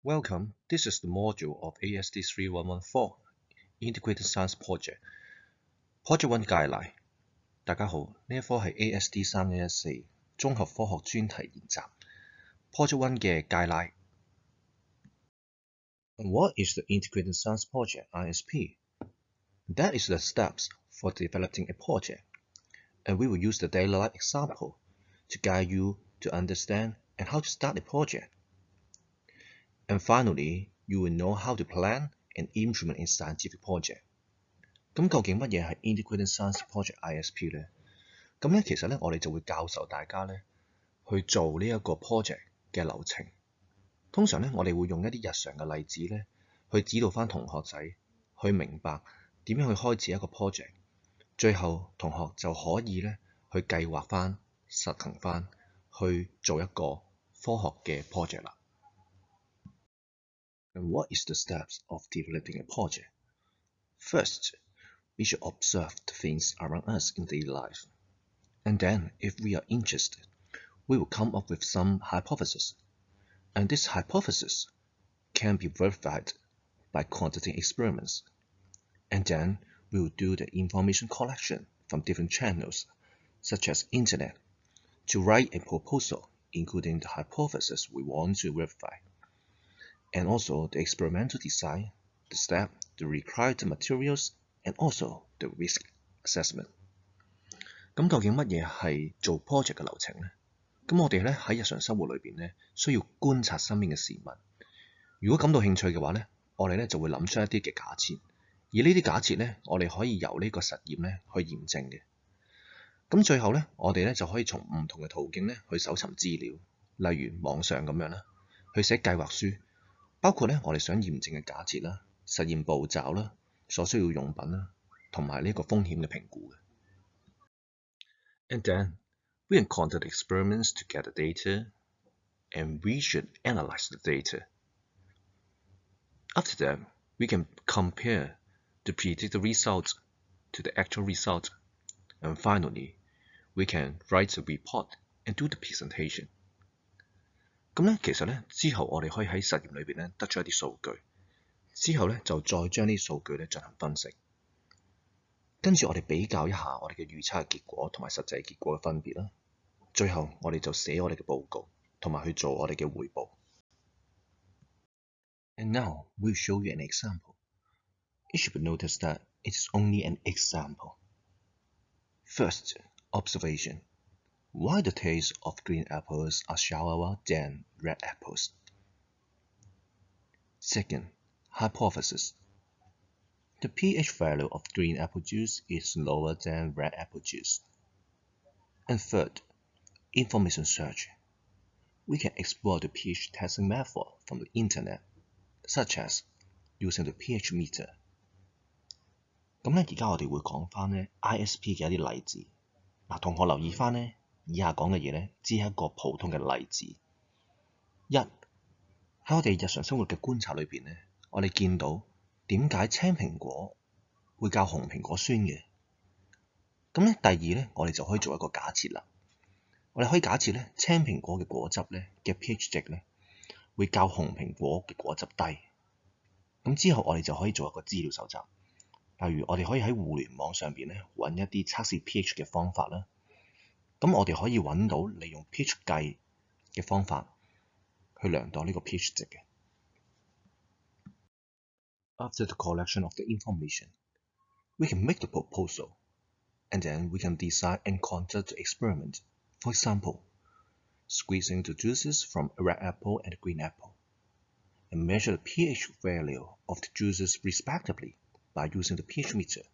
Welcome, this is the module of ASD3114 Integrated Science Project Project 1 Guideline。大家好，呢一科係 ASD3114 綜合科學專題研習 Project 1嘅 Guideline。And what is the Integrated Science Project ISP? That is the steps for developing a project, and we will use the daily life example to guide you to understand and how to start a project. And finally, you will know how to plan and implement a scientific project. 咁究竟乜嘢係 Integrated Science Project ISP 呢？咁咧其實咧我哋就會教授大家咧去做呢一個 project 嘅流程。通常咧我哋會用一啲日常嘅例子咧去指導翻同學仔去明白點樣去開始一個 project， 最後同學就可以咧去計劃翻、實行翻去做一個科學嘅 project 啦。And what is the steps of developing a project? First, we should observe the things around us in daily life. And then, if we are interested, we will come up with some hypothesis. And this hypothesis can be verified by conducting experiments. And then, we will do the information collection from different channels, such as internet, to write a proposal, including the hypothesis we want to verify.And also the experimental design, the step, the required materials, and also the risk assessment. 咁究竟乜嘢係做 project 嘅流程呢？咁我哋咧喺日常生活裏邊咧需要觀察身邊嘅事物。如果感到興趣嘅話咧，我哋咧就會諗出一啲嘅假設，而呢啲假設咧我哋可以由呢個實驗咧去驗證嘅。咁最後咧我哋咧就可以從唔同嘅途徑咧去搜尋資料，例如網上咁樣啦，去寫計劃書。包括咧，我哋想驗證嘅假設啦、實驗步驟啦、所需要用品啦，同埋呢個風險嘅評估嘅。And then we can conduct experiments to get the data, and we should analyze the data. After that, we can compare the predicted results to the actual result, and finally, we can write a report and do the presentation.咁咧，其實咧之後我哋可以喺實驗裏邊咧得出一啲數據，之後咧就再將呢啲數據咧進行分析，跟住我哋比較一下我哋嘅預測嘅結果同埋實際結果嘅分別啦。最後我哋就寫我哋嘅報告，同埋去做我哋嘅彙報。And now we'll show you an example. You should notice that it is only an example. First, observation.Why the taste of green apples are shallower than red apples? Second, hypothesis. The pH value of green apple juice is lower than red apple juice. And third, information search. We can explore the pH testing method from the internet, such as using the pH meter. 咁咧，而家我哋會講翻咧 ISP 嘅一啲例子。嗱，同學留意翻咧。以下講嘅嘢咧，只係一個普通嘅例子。一，喺我哋日常生活嘅觀察裏邊咧，我哋見到點解青蘋果會較紅蘋果酸嘅？咁咧，第二咧，我哋就可以做一個假設啦。我哋可以假設咧，青蘋果嘅果汁咧嘅 pH 值咧會較紅蘋果嘅果汁低。咁之後我哋就可以做一個資料搜集，例如我哋可以喺互聯網上邊咧揾一啲測試 pH 嘅方法啦。咁我哋可以揾到利用 pH 計嘅方法去量度呢個 pH 值嘅。After the collection of the information, we can make the proposal, and then we can design and conduct the experiment. For example, squeezing the juices from a red apple and a green apple, and measure the pH value of the juices respectively by using the pH meter.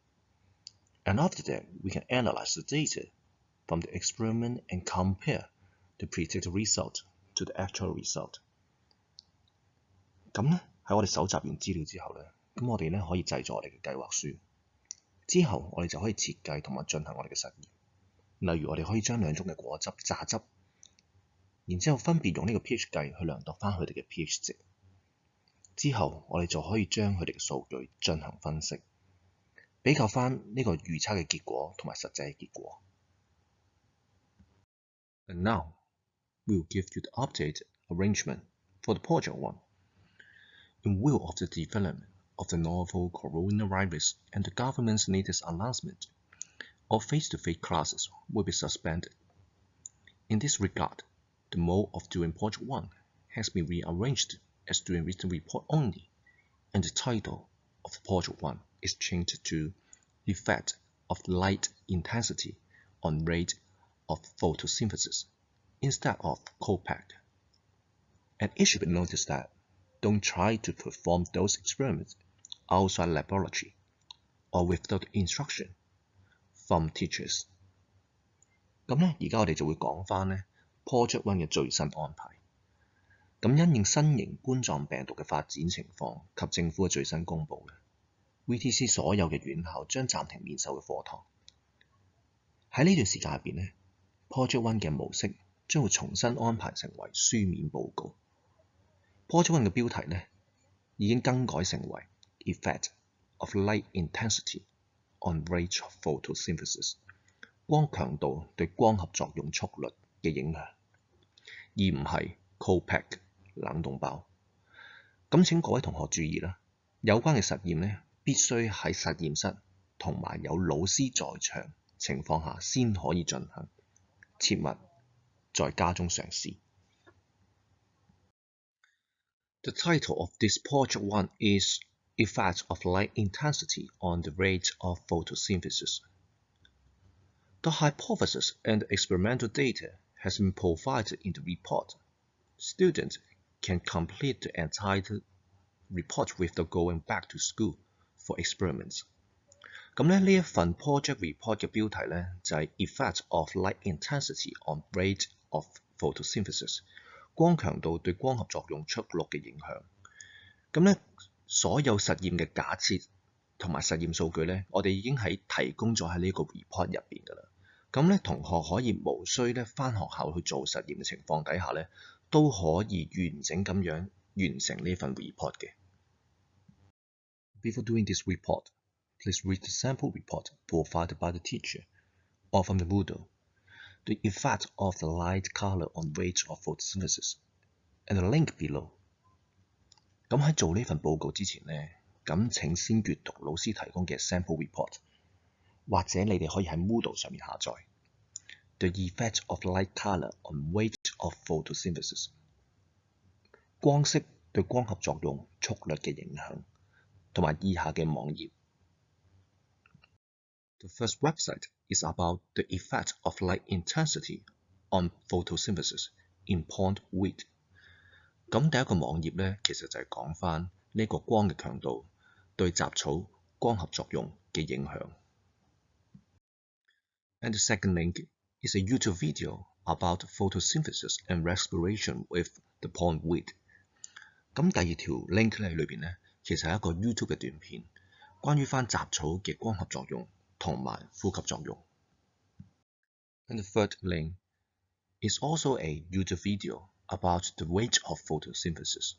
And after that, we can analyze the data.From the experiment and compare the predicted result to the actual result. 咁咧喺我哋搜集完資料之後咧，咁我哋咧可以製作我哋嘅計劃書。之後我哋就可以設計同埋進行我哋嘅實驗。例如我哋可以將兩種嘅果汁榨汁，然之後分別用呢個 pH 計去量度翻佢哋嘅 pH 值。之後我哋就可以將佢哋嘅數據進行分析，比較翻呢個預測嘅結果同埋實際嘅結果。And now, we will give you the updated arrangement for the project 1. In view of the development of the novel coronavirus and the government's latest announcement, all face-to-face classes will be suspended. In this regard, the mode of doing Project 1 has been rearranged as doing written report only, and the title of Project 1 is changed to Effect of Light Intensity on Rate of Photosynthesis instead of COPEC. And it should be noticed that don't try to perform those experiments outside laboratory or without instruction from teachers. 咁咧，而家我哋就會講翻咧 Project 1嘅最新安排。咁因應新型冠狀病毒嘅發展情況及政府嘅最新公佈咧 ，VTC 所有嘅院校將暫停面授嘅課堂。喺呢段時間入邊咧 ，Project 1嘅模式將會重新安排成為書面報告。Project 1嘅標題咧已經更改成為 Effect of Light Intensity on Rate of Photosynthesis， 光強度對光合作用速率嘅影響，而唔係 COPEC 冷凍包。咁請各位同學注意啦，有關嘅實驗咧必須喺實驗室同埋有老師在場情況下先可以進行，切勿在家中嘗試。The title of this Project 1 is Effect of Light Intensity on the Rate of Photosynthesis. The hypothesis and the experimental data has been provided in the report. Students can complete the entire report without going back to school for experiments. 咁咧呢一份 project report 嘅標題咧就係 Effect of Light Intensity on Rate of Photosynthesis， 光強度對光合作用速率嘅影響。咁咧所有實驗嘅假設同埋實驗數據咧，我哋已經提供咗喺呢個 report 入邊㗎啦。咁咧同學可以無需咧返學校去做實驗嘅情況底下咧，都可以完整咁樣完成呢份 report 嘅。Before doing this report, please read the sample report provided by the teacher or from the Moodle, the effect of the light color on rate of photosynthesis, and the link below. 咁喺做呢份報告之前呢，咁請先閱讀老師提供嘅 sample report， 或者你哋可以喺 Moodle 上面下載。The effect of light color on rate of photosynthesis， 光色對光合作用速率嘅影響，同埋以下嘅網頁。The first website is about the effect of light intensity on photosynthesis in pond wheat。咁第一個網頁咧，其實就係講翻呢個光嘅強度對雜草光合作用嘅影響。And the second link is a YouTube video about photosynthesis and respiration with the pond wheat。咁第二條 link 咧裏邊咧，其實係一個 YouTube 嘅短片，關於翻雜草嘅光合作用同埋呼吸作用。And the third link is also a YouTube video about the rate of photosynthesis。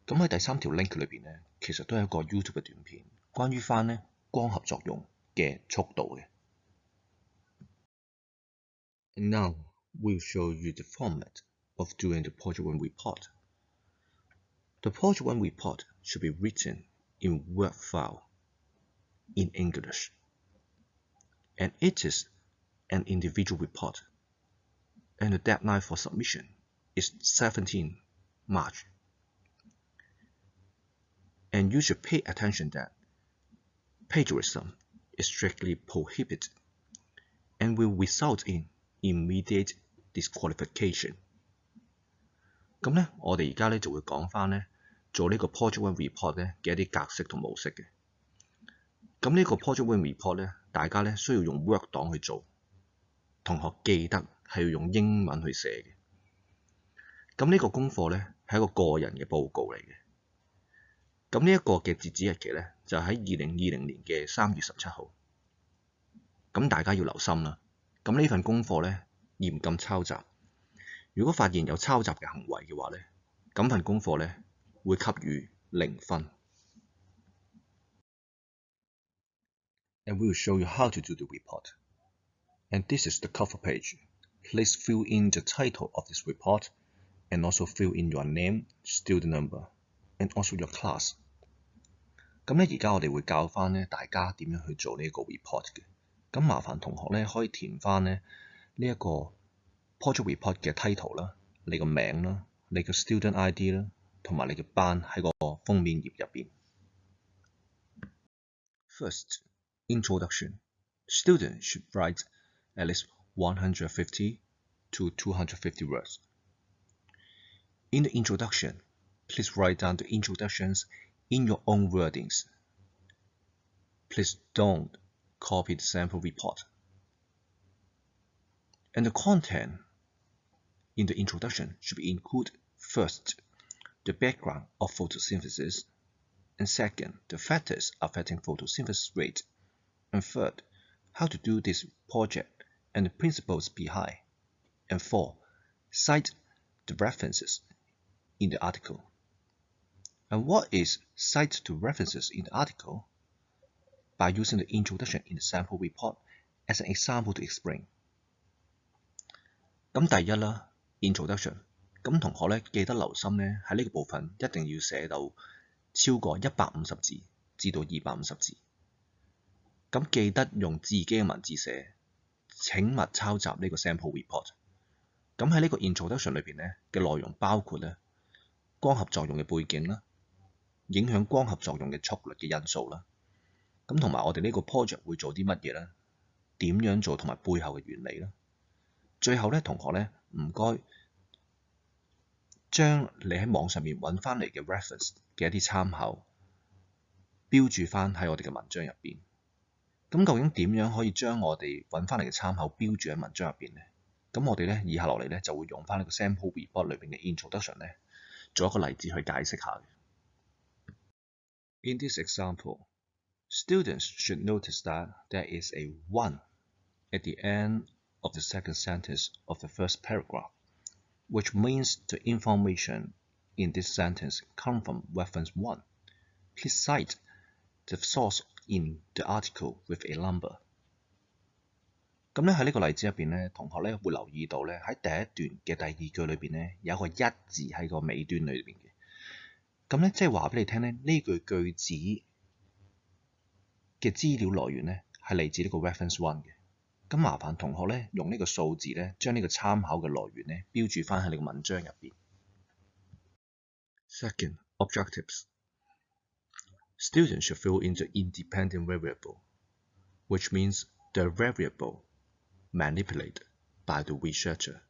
咁喺第三條 link 裏邊咧，其實都係一個 YouTube 嘅短片，關於翻咧光合作用嘅速度嘅。And now we'll show you the format of doing the Project 1 report. The Project 1 report should be written in Word file in English, and it is an individual report, and the deadline for submission is 17 March. And you should pay attention that plagiarism is strictly prohibited and will result in immediate disqualification。咁咧，我哋而家咧就會講翻咧做呢個 Project 1 report 咧嘅一啲格式同模式嘅。咁呢個 Project 1 report 咧，大家咧需要用 Word 檔去做，同學記得係要用英文去寫嘅。咁呢個功課咧係一個個人嘅報告嚟嘅。咁呢一個嘅截止日期咧就喺2020年嘅3月17號。咁大家要留心啦。咁呢份功課咧嚴禁抄襲。如果發現有抄襲嘅行為嘅話咧，咁份功課咧會給予0分。And we will show you how to do the report. And this is the cover page. Please fill in the title of this report and also fill in your name, student number, and also your class。咁咧，而家我哋會教翻咧大家點樣去做呢一個 report 嘅。咁麻煩同學咧可以填翻咧呢一個 project report 嘅 title 啦、你個名啦、你個 student ID 啦，同埋你嘅班喺個封面頁入邊。First, introduction. Students should write at least 150 to 250 words. In the introduction, please write down the introductions in your own wordings. Please don't copy the sample report. And the content in the introduction should include first, the background of photosynthesis, and second, the factors affecting photosynthesis rate, and third, how to do this project and the principles behind, and four, cite the references in the article. And what is cite the references in the article? By using the introduction in the sample report as an example to explain. 咁第一啦 ，introduction。咁同學咧記得留心咧喺呢個部分一定要寫到超過150字至到250字。咁記得用自己嘅文字寫，請勿抄襲呢個 sample report。咁喺呢個 introduction 裏邊咧嘅內容包括咧光合作用嘅背景啦，影響光合作用嘅速率嘅因素啦。咁同埋我哋呢個 project 會做啲乜嘢咧？點樣做同埋背後嘅原理啦。最後咧，同學咧唔該將你喺網上面揾翻嚟嘅 reference 嘅一啲參考標註翻喺我哋嘅文章入邊。咁究竟點樣可以將我哋揾翻嚟嘅參考標註喺文章入邊咧？咁我哋咧以下落嚟咧就會用翻呢個 sample report 裏邊嘅 introduction 咧做一個例子去解釋下嘅。In this example, students should notice that there is a 1 at the end of the second sentence of the first paragraph, which means the information in this sentence comes from reference 1. Please cite the source in the article with a number. 咁咧喺呢個例子入邊咧，同學咧會留意到咧喺第一段嘅第二句裏邊咧有一個一字喺個尾端裏邊嘅。咁咧即係話俾你聽咧，呢句句子嘅資料來源咧係嚟自呢個 reference 1嘅。咁麻煩同學咧用呢個數字咧將呢個參考嘅來源咧標註翻喺你個文章入邊。Second, objectives. Students should fill in the independent variable, which means the variable manipulated by the researcher,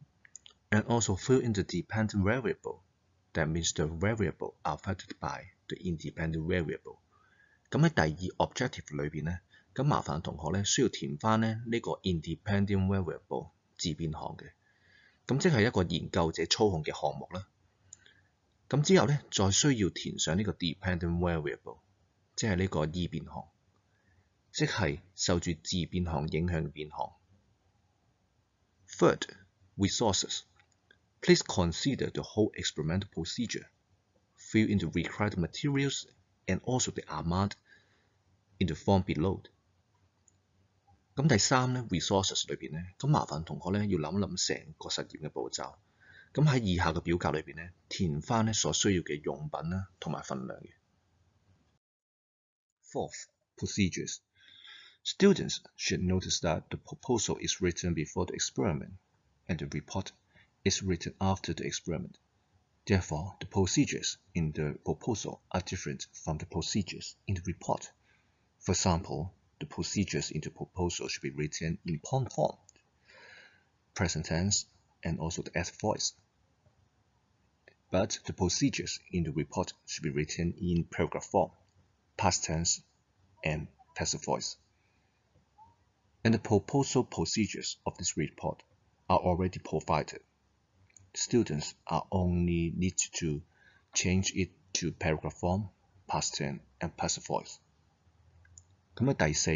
and also fill in the dependent variable, that means the variable affected by the independent variable. 咁喺第二 objective 裏邊咧，咁麻煩同學咧需要填翻咧呢個 independent variable 自變項嘅，咁即係一個研究者操控嘅項目啦。咁之後咧再需要填上呢個 dependent variable， 即係呢個異變項，即係受住自變項影響嘅變項。Third, resources. Please consider the whole experimental procedure. Fill in the required materials and also the amount in the form below. 咁第三咧 resources 裏邊咧，咁麻煩同學咧要諗一諗成個實驗嘅步驟。咁喺以下嘅表格裏邊咧，填翻咧所需要嘅用品啦同埋份量嘅。Fourth, procedures. Students should notice that the proposal is written before the experiment, and the report is written after the experiment. Therefore, the procedures in the proposal are different from the procedures in the report. For example, the procedures in the proposal should be written in point form, present tense, and also the S voice. But the procedures in the report should be written in paragraph form, past tense, and passive voice. And the proposal procedures of this report are already provided. Students are only need to change it to paragraph form, past tense, and passive voice. 咁喺第四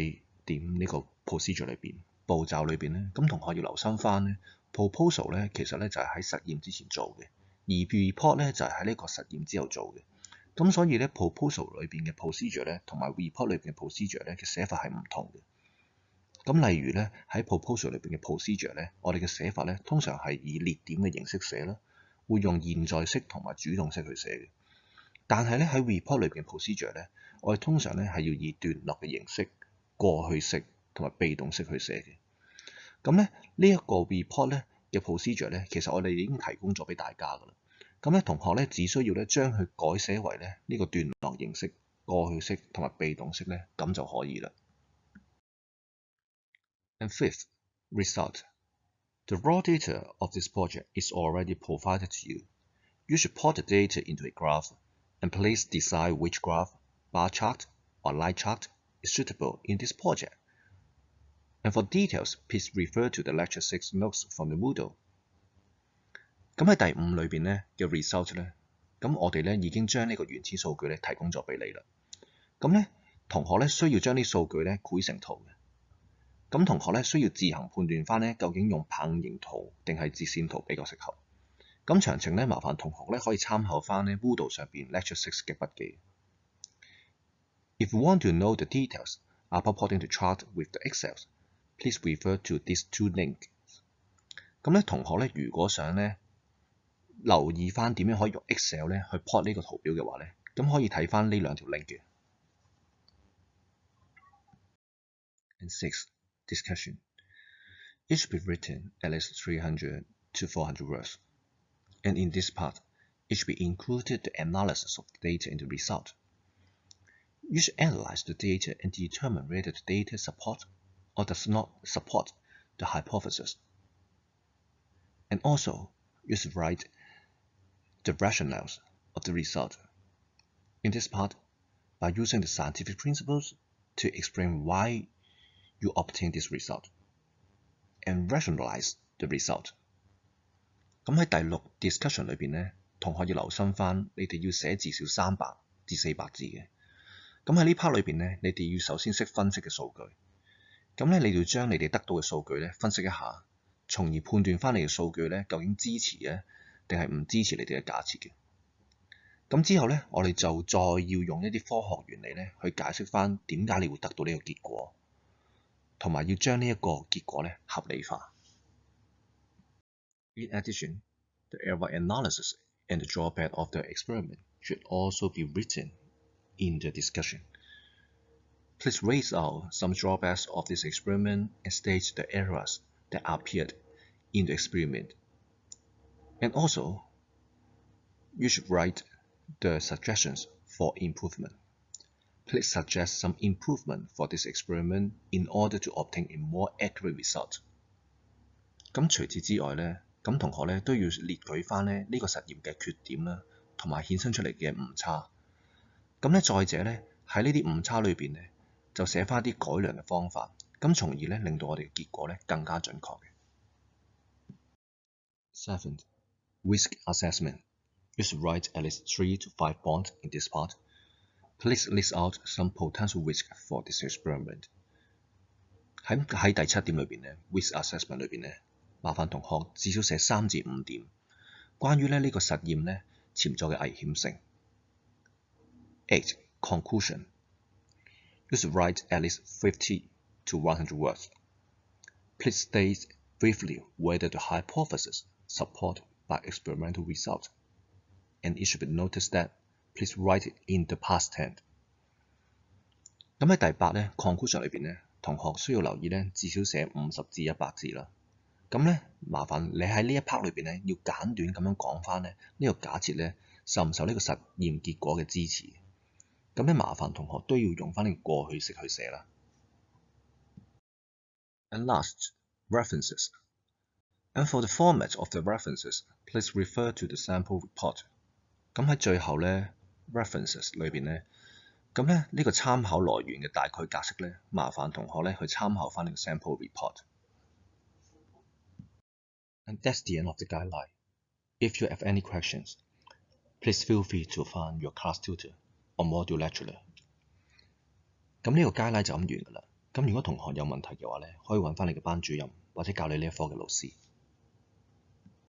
點呢個 procedure 裏邊步驟裏邊咧，咁同學要留心翻咧 proposal 咧其實咧就係喺實驗之前做嘅，而 report 咧就係喺呢個實驗之後做嘅。咁所以咧 proposal 裏邊嘅 procedure 咧同埋 report 裏邊嘅 procedure 咧嘅寫法係唔同嘅。咁例如咧喺 proposal 裏邊嘅 procedure 咧，我哋嘅寫法咧通常係以列點嘅形式寫啦，會用現在式同埋主動式去寫嘅。但係咧喺 report 裏邊嘅 procedure 咧，我哋通常咧係要以段落嘅形式、過去式同埋被動式去寫嘅。咁咧呢一個 report 咧嘅 procedure 咧，其實我哋已經提供咗俾大家㗎啦。咁咧同學咧只需要咧將佢改寫為咧呢個段落形式、過去式同埋被動式咧，咁就可以啦。And fifth, result. The raw data of this project is already provided to you. You should plot the data into a graph, and please decide which graph, bar chart, or line chart is suitable in this project. And for details, please refer to the Lecture 6 notes from the Moodle. 咁喺第5裏邊咧嘅 result 咧，咁我哋咧已經將呢個原始數據咧提供咗俾你啦。咁咧同學咧需要將啲數據咧繪成圖嘅。咁同學咧需要自行判斷翻咧究竟用棒形圖定係折線圖比較適合。咁詳情咧麻煩同學咧可以參考翻咧 Moodle 上邊 Lecture 6嘅筆記。If you want to know the details about plotting the chart with the Excel, please refer to these 2 links. 咁咧同學咧如果想咧留意翻點樣可以用 Excel 咧去 plot 呢個圖表嘅話咧，咁可以睇翻呢2條 link 嘅。And 6. Discussion. It should be written at least 300 to 400 words. And in this part, it should be included the analysis of the data in the result. You should analyze the data and determine whether the data support or does not support the hypothesis. And also, you should write the rationales of the result. In this part, by using the scientific principles to explain why you obtain this result and rationalize the result. 咁喺第6 discussion 裏邊咧，同學要留心翻，你哋要寫至少300至400字嘅。咁喺呢 part 裏邊咧，你哋要首先識分析嘅數據。咁咧，你要將你哋得到嘅數據咧分析一下，從而判斷翻你嘅數據咧究竟支持咧定係唔支持你哋嘅假設嘅。咁之後咧，我哋就再要用一啲科學原理咧去解釋翻點解你會得到呢個結果。同埋要將呢一個結果咧合理化。In addition, the error analysis and the drawback of the experiment should also be written in the discussion. Please raise out some drawbacks of this experiment and state the errors that appeared in the experiment. And also, you should write the suggestions for improvement. Please suggest some improvement for this experiment in order to obtain a more accurate result. 咁除此之外咧，咁同學咧都要列舉翻咧呢個實驗嘅缺點啦，同埋衍生出嚟嘅誤差。咁咧再者咧喺呢啲誤差裏邊咧，就寫翻啲改良嘅方法，咁從而咧令到我哋嘅結果咧更加準確嘅。Seventh, risk assessment. You should write at least 3 to 5 points in this part. Please list out some potential risk for this experiment. 喺第7點裏邊咧 ，risk assessment 裏邊咧，麻煩同學至少寫3至5點，關於呢個實驗咧潛在嘅危險性。8. Conclusion. You should write at least 50 to 100 words. Please state briefly whether the hypothesis supported by experimental result, and it should be noticed that please write it in the past tense. 咁喺第8咧 conclusion 裏邊咧，同學需要留意咧，至少寫50至100字啦。咁咧，麻煩你喺呢一 part 裏邊咧，要簡短咁樣講翻咧呢個假設咧受唔受呢個實驗結果嘅支持。咁咧，麻煩同學都要用翻呢個過去式去寫啦。And last, references. And for the format of the references, please refer to the sample report. 咁喺最後咧 references 裏邊咧，咁咧呢個參考來源嘅大概格式咧，麻煩同學咧去參考翻呢個 sample report。And that's the end of the guideline. If you have any questions, please feel free to find your class tutor or module lecturer. 咁呢個 guideline 就咁完㗎啦。咁如果同學有問題嘅話咧，可以揾翻你嘅班主任或者教你呢一科嘅老師。